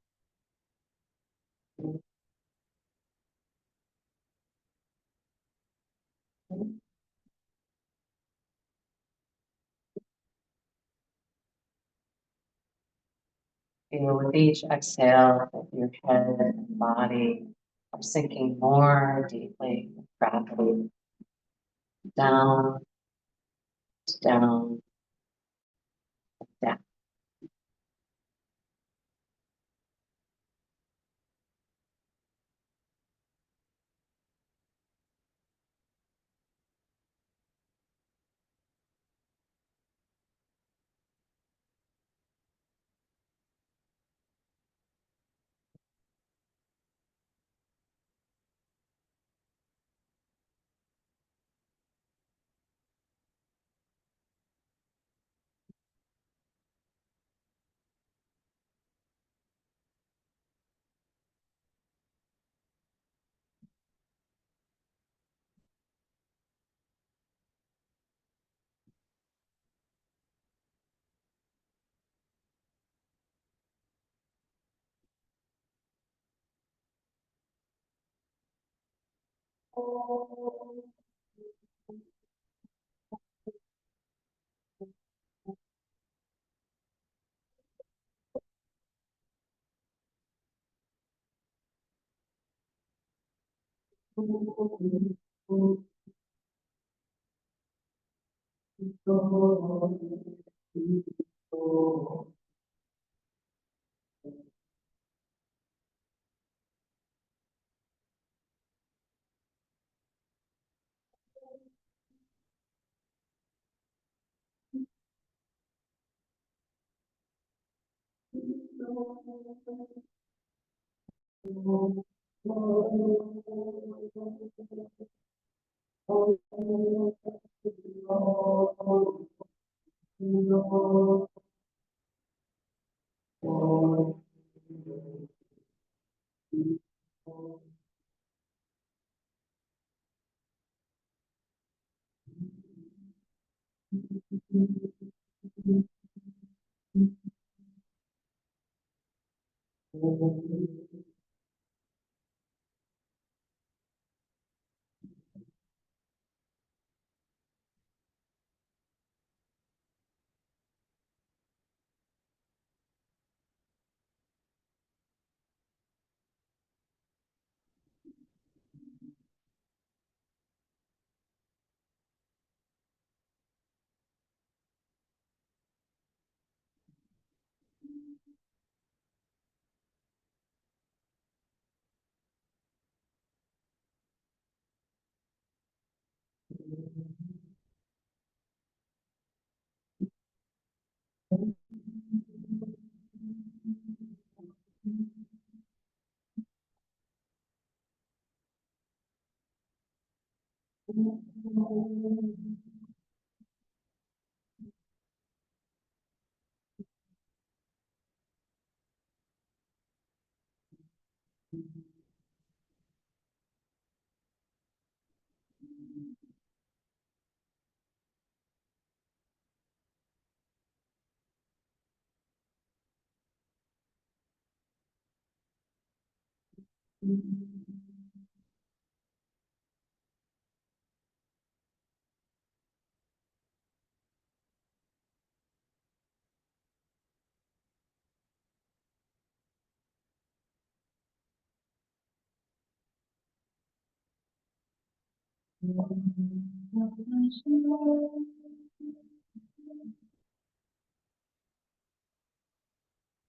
Feel with each exhale that your head and body are sinking more deeply, rapidly down, down, down.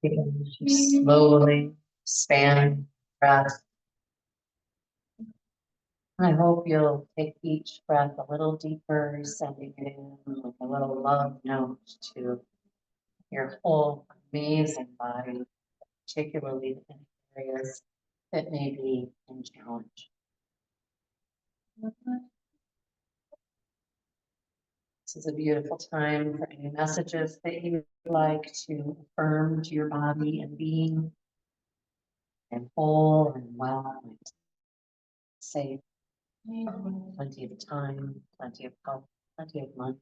Begin to slowly expand breath. I hope you'll take each breath a little deeper, sending it in like a little love note to your whole amazing body, particularly in areas that may be in challenge. This is a beautiful time for any messages that you would like to affirm to your body and being, and whole and well and safe. Plenty of time, plenty of health, plenty of money.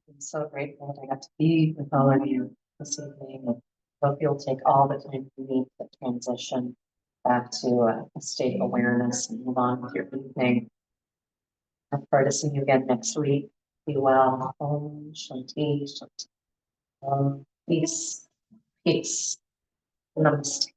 I'm so grateful that I got to be with all of you this evening. And hope you'll take all the time you need to transition back to a state of awareness and move on with your evening. I look forward to seeing you again next week. Be well. Om Shanti Shanti. Peace. Peace. Namaste.